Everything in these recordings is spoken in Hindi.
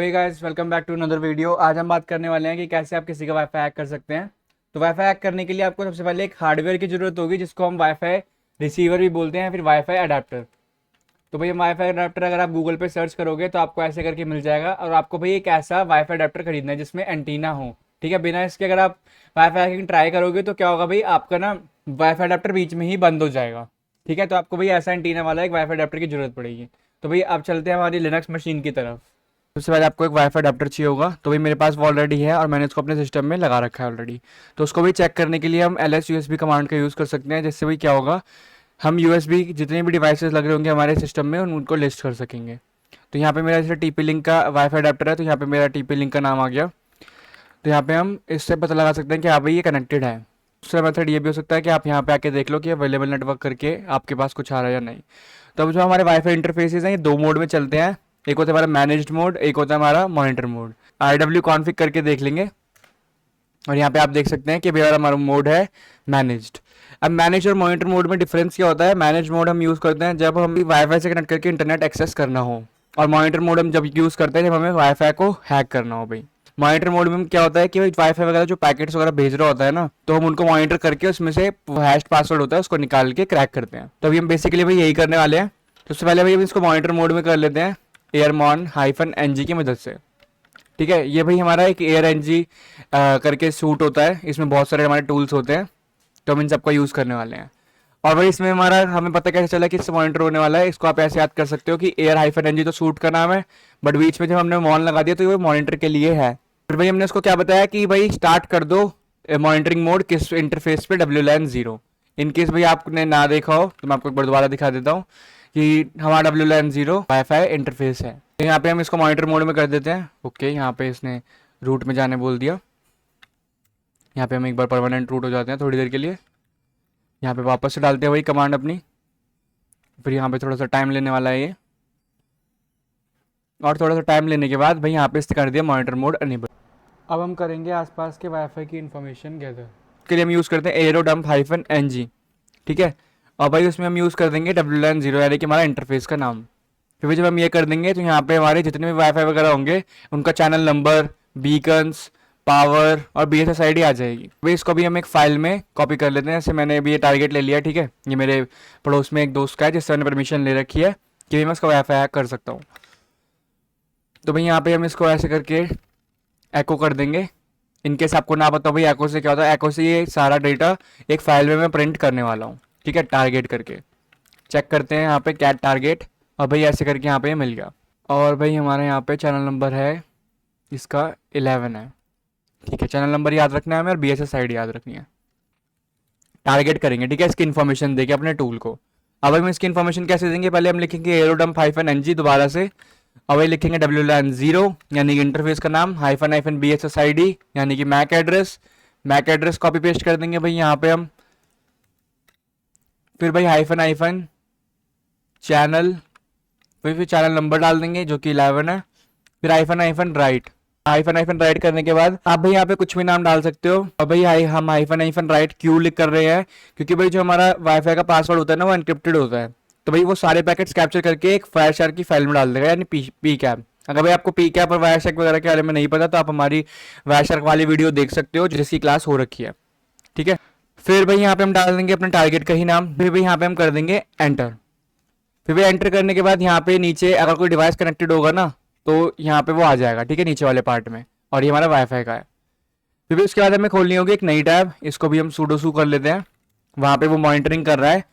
Hey guys, welcome back to another video. आज हम बात करने वाले हैं कि कैसे आप किसी का वाईफाई हैक कर सकते हैं। तो वाईफाई हैक करने के लिए आपको सबसे पहले एक हार्डवेयर की ज़रूरत होगी, जिसको हम वाईफाई रिसीवर भी बोलते हैं, फिर वाईफाई अडाप्टर। तो भाई वाईफाई अडाप्टर अगर आप गूगल पे सर्च करोगे तो आपको ऐसे करके मिल जाएगा, और आपको भाई एक ऐसा वाईफाई अडाप्टर खरीदना है जिसमें एंटीना हो। ठीक है, बिना इसके अगर आप वाईफाई हैकिंग ट्राई करोगे तो क्या होगा भाई, आपका ना वाईफाई अडाप्टर बीच में ही बंद हो जाएगा। ठीक है, तो आपको भाई ऐसा एंटीना वाला एक वाईफाई अडाप्टर की जरूरत पड़ेगी। तो भाई आप चलते हैं हमारी लिनक्स मशीन की तरफ। सबसे पहले आपको एक वाईफाई अडाप्टर चाहिए होगा। तो भाई मेरे पास वो ऑलरेडी है और मैंने इसको अपने सिस्टम में लगा रखा है ऑलरेडी। तो उसको भी चेक करने के लिए हम ls USB कमांड का यूज़ कर सकते हैं, जिससे भाई क्या होगा, हम USB जितने भी डिवाइसेस लग रहे होंगे हमारे सिस्टम में उनको लिस्ट कर सकेंगे। तो यहाँ पे मेरा जैसे TP लिंक का वाईफाई अडाप्टर है, तो यहाँ पे मेरा TP लिंक का नाम आ गया। तो यहाँ पे हम इससे पता लगा सकते हैं कि हाँ भाई ये कनेक्टेड है। दूसरा मेथड ये भी हो सकता है कि आप यहाँ पे आके देख लो कि अवेलेबल नेटवर्क करके आपके पास कुछ आ रहा है या नहीं। तो अब जो हमारे वाईफाई इंटरफेसेस हैं ये दो मोड में चलते हैं। एक होता है हमारा मैनेज्ड मोड, एक होता है हमारा मॉनिटर मोड। RW कॉन्फ़िग करके देख लेंगे और यहाँ पे आप देख सकते हैं कि हमारा मोड है मैनेज्ड। अब मैनेज और मॉनिटर मोड में डिफरेंस क्या होता है? मैनेज मोड हम यूज़ करते हैं जब हम वाईफाई से कनेक्ट करके इंटरनेट एक्सेस करना हो, और मॉनिटर मोड हम जब यूज़ करते हैं जब हमें वाईफाई को हैक करना हो। भाई मॉनिटर मोड में क्या होता है कि वाईफाई वगैरह जो पैकेट्स वगैरह भेज रहा होता है ना, तो हम उनको मॉनिटर करके उसमें से हैश पासवर्ड होता है उसको निकाल के क्रैक करते हैं। तो अभी हम बेसिकली भाई यही करने वाले हैं। तो सबसे पहले भाई हम इसको मॉनिटर मोड में कर लेते हैं airmon-ng की मदद से। ठीक है, ये भाई हमारा एक AirNG करके सूट होता है, इसमें बहुत सारे हमारे टूल्स होते हैं, तो हम इन सबका यूज़ करने वाले हैं। और भाई इसमें हमारा हमें पता कैसे चला कि इससे मॉनिटर होने वाला है, इसको आप ऐसे याद कर सकते हो कि Air-NG तो सूट का नाम है, बट बीच में जब हमने मॉन लगा दिया तो ये मॉनिटर के लिए है। फिर भाई हमने उसको क्या बताया कि भाई स्टार्ट कर दो मॉनिटरिंग मोड किस इंटरफेस पे, WLAN 0। इनकेस भाई आपने ना देखा हो तो मैं आपको एक बार दोबारा दिखा देता हूँ कि हमारा WLAN 0 वाईफाई इंटरफेस है। तो यहाँ पे हम इसको मॉनिटर मोड में कर देते हैं। ओके, यहाँ पे इसने रूट में जाने बोल दिया। यहाँ पे हम एक बार परमानेंट रूट हो जाते हैं थोड़ी देर के लिए। यहाँ पे वापस से डालते हैं वही कमांड अपनी। फिर यहाँ पे थोड़ा सा टाइम लेने वाला है ये, और थोड़ा सा टाइम लेने के बाद भाई यहाँ पे इससे कर दिया मॉनिटर मोड अनेबल। अब हम करेंगे आसपास के वाईफाई की इन्फॉर्मेशन गैदर। इसके लिए हम यूज़ करते हैं aerodump-ng। ठीक है, और भाई उसमें हम यूज़ कर देंगे WLAN 0, यानी कि हमारा इंटरफेस का नाम। फिर भी जब हम ये कर देंगे तो यहाँ पे हमारे जितने भी वाईफाई वगैरह होंगे उनका चैनल नंबर, बीकन्स, पावर और BSS ID आ जाएगी। भाई इसको भी हम एक फाइल में कॉपी कर लेते हैं। जैसे मैंने अभी ये टारगेट ले लिया। ठीक है, ये मेरे पड़ोस में एक दोस्त का है जिससे मैंने परमिशन ले रखी है कि मैं इसका वाईफाई हैक कर सकता हूँ। तो भाई यहाँ पे हम इसको ऐसे करके एको कर देंगे। इनकेस आपको ना पता भाई एको से क्या होता है, एको से ये सारा डेटा एक फाइल में मैं प्रिंट करने वाला हूँ। ठीक है, टारगेट करके चेक करते हैं यहाँ पे कैट टारगेट, और भाई ऐसे करके यहाँ पे मिल गया। और भाई हमारे यहाँ पे चैनल नंबर है इसका 11 है। ठीक है, चैनल नंबर याद रखना है हमें और BSS ID याद रखनी है। टारगेट करेंगे, ठीक है, इसकी इन्फॉर्मेशन देके अपने टूल को। अब हम इसकी इन्फॉर्मेशन कैसे देंगे? पहले हम लिखेंगे aerodump-ng दोबारा से, और वही लिखेंगे WLAN 0 यानी कि इंटरफेस का नाम, हाइफन BSS ID यानी कि मैक एड्रेस कॉपी पेस्ट कर देंगे भाई यहाँ पे हम। फिर भाई हाइफन चैनल, फिर चैनल नंबर डाल देंगे जो कि 11 है। फिर हाइफन राइट करने के बाद आप भाई यहाँ पे कुछ भी नाम डाल सकते हो। और भाई हम हाइफन राइट क्यों लिख कर रहे हैं? क्योंकि भाई जो हमारा वाईफाई का पासवर्ड होता है ना वो एनक्रिप्टेड होता है। तो भाई वो सारे पैकेट्स कैप्चर करके एक फायरशार्क की फाइल में डाल देगा, यानी पी कैप। अगर भाई आपको पी कैप और वायरशार्क वगैरह के बारे में नहीं पता तो आप हमारी वायरशार्क वाली वीडियो देख सकते हो जिसकी क्लास हो रखी है। ठीक है, फिर भाई यहाँ पे हम डाल देंगे अपने टारगेट का ही नाम। फिर भाई यहाँ पे हम कर देंगे एंटर। फिर भाई एंटर करने के बाद यहाँ पे नीचे अगर कोई डिवाइस कनेक्टेड होगा ना तो यहाँ पे वो आ जाएगा। ठीक है, नीचे वाले पार्ट में, और ये हमारा वाईफाई का है। फिर भी उसके बाद हमें खोलनी होगी एक नई टैब, इसको भी हम sudo कर लेते हैं। वहाँ पे वो मॉनिटरिंग कर रहा है।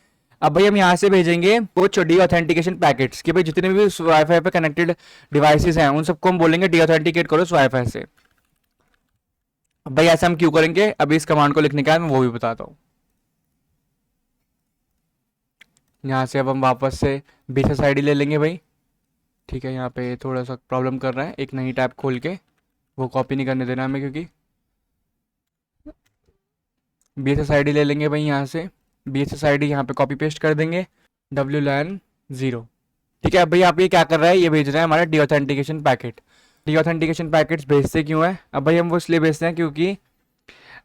अब भाई हम यहाँ से भेजेंगे वो डीऑथेंटिकेशन पैकेट्स कि भाई जितने भी वाईफाई पे कनेक्टेड डिवाइसेस हैं उन सबको हम बोलेंगे डीऑथेंटिकेट करो इस वाईफाई से। अब भाई ऐसा हम क्यों करेंगे, अभी इस कमांड को लिखने का है मैं वो भी बताता हूँ। यहाँ से अब हम वापस से BSS ID ले लेंगे भाई। ठीक है, यहाँ पे थोड़ा सा प्रॉब्लम कर रहा है, एक नई टैब खोल के वो कॉपी नहीं करने देना हमें, क्योंकि BSS ID ले लेंगे भाई। यहाँ से BSS ID यहाँ पे कॉपी पेस्ट कर देंगे, WLAN 0। ठीक है, अब भाई आप ये क्या कर रहा है, ये भेज रहा है हमारा डीऑथेंटिकेशन पैकेट। डीऑथेंटिकेशन पैकेट्स भेजते क्यों है? अब भाई हम वो इसलिए भेजते हैं क्योंकि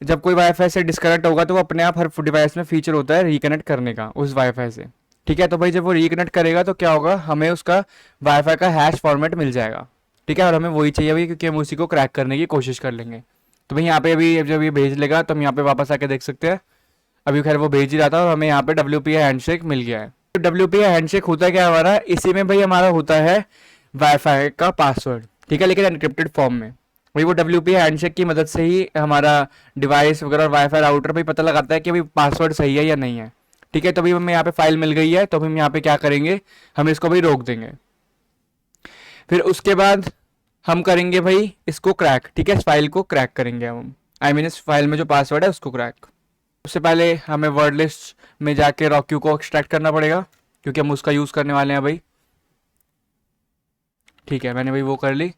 जब कोई वाईफाई से डिस्कनेक्ट होगा तो वो अपने आप हर डिवाइस में फीचर होता है रिकनेक्ट करने का उस वाईफाई से। ठीक है, तो भाई जब वो रिकनेक्ट करेगा तो क्या होगा, हमें उसका वाईफाई का हैश फॉर्मेट मिल जाएगा। ठीक है, और हमें वही चाहिए भाई, क्योंकि हम उसी को क्रैक करने की कोशिश कर लेंगे। तो भाई यहाँ पे अभी जब ये भेज लेगा तो हम यहाँ पे वापस आके देख सकते हैं। अभी खैर वो भेज ही रहा था और हमें यहाँ पे WPA हैंडशेक मिल गया है। तो WPA हैंडशेक होता क्या है हमारा, इसी में भाई हमारा होता है वाईफाई का पासवर्ड, ठीक है, लेकिन एनक्रिप्टेड फॉर्म में। भाई वो WPA हैंडशेक की मदद से ही हमारा डिवाइस वगैरह और वाईफाई राउटर भाई पता लगाता है कि भाई पासवर्ड सही है या नहीं है। ठीक है, तो भाई हमें यहाँ पे फाइल मिल गई है, तो हम यहाँ पे क्या करेंगे, हम इसको भाई रोक देंगे। फिर उसके बाद हम करेंगे भाई इसको क्रैक, ठीक है, इस फाइल को क्रैक करेंगे हम, आई मीन इस फाइल में जो पासवर्ड है उसको क्रैक। उससे पहले हमें वर्ड लिस्ट में जाके रॉक्यू को एक्सट्रैक्ट करना पड़ेगा, क्योंकि हम उसका यूज़ करने वाले हैं भाई। ठीक है, मैंने भाई वो कर ली।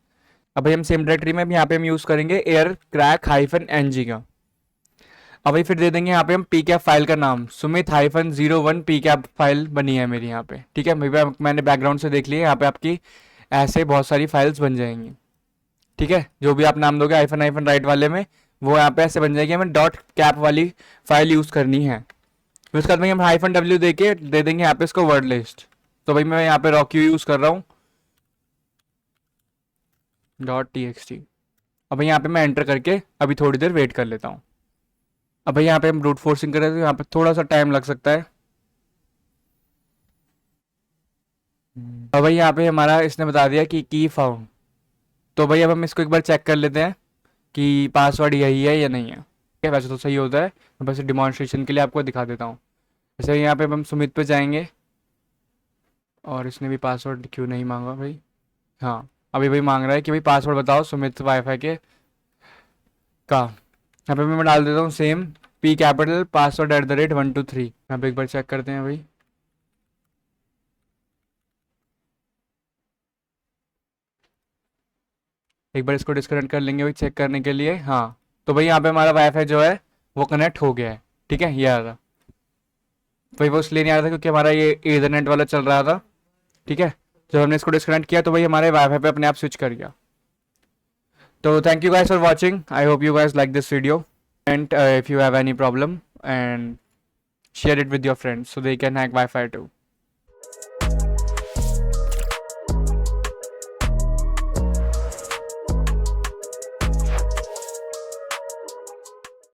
अब भाई हम सेम डायरेक्टरी में यहाँ पे हम यूज़ करेंगे एयर क्रैक -ng का। अब भाई फिर दे देंगे यहाँ पे हम पी कैप फाइल का नाम, सुमित -01 पी कैप फाइल बनी है मेरी यहाँ पे। ठीक है, मैंने बैकग्राउंड से देख लिया, यहाँ पे आपकी ऐसे बहुत सारी फाइल्स बन जाएंगी। ठीक है, जो भी आप नाम दोगे हाइफन हाइफन राइट वाले में, वो यहाँ पे ऐसे बन जाएगी। हमें डॉट कैप वाली फाइल यूज़ करनी है। फिर उसके बाद भाई हम -w दे के दे देंगे यहाँ पे इसको वर्ड लिस्ट। तो भाई मैं यहाँ पे रॉक्यू यूज़ कर रहा हूँ .txt। अब भाई यहाँ पे मैं एंटर करके अभी थोड़ी देर वेट कर लेता हूँ। अब भाई यहाँ पे हम ब्रूट फोर्सिंग कर रहे थे, तो यहाँ पे थोड़ा सा टाइम लग सकता है। अब भाई यहाँ पे हमारा इसने बता दिया कि की फाउंड। तो भाई अब हम इसको एक बार चेक कर लेते हैं कि पासवर्ड यही है या नहीं है। ठीक है, वैसे तो सही होता है, मैं बस डिमॉन्स्ट्रेशन के लिए आपको दिखा देता हूँ। जैसे यहाँ पे हम सुमित पे जाएंगे और इसने भी पासवर्ड क्यों नहीं मांगा भाई। हाँ, अभी भाई मांग रहा है कि भाई पासवर्ड बताओ सुमित वाईफाई के का। यहाँ पे मैं डाल देता हूँ सेम P कैपिटल पासवर्ड @123। यहाँ पे एक बार चेक करते हैं भाई। एक बार इसको डिस्कनेक्ट कर लेंगे भाई चेक करने के लिए। हाँ, तो भाई यहाँ पे हमारा वाईफाई जो है वो कनेक्ट हो गया है। ठीक है, ये आ रहा भाई, वो इसलिए नहीं आ रहा था क्योंकि हमारा ये ईथरनेट वाला चल रहा था। ठीक है, जब हमने इसको डिस्कनेक्ट किया तो भाई हमारे वाईफाई पे अपने आप स्विच कर गया। तो thank you guys for watching. I hope you guys like this video, and if you have any problem, and share it with your friends so they can hack Wi-Fi too.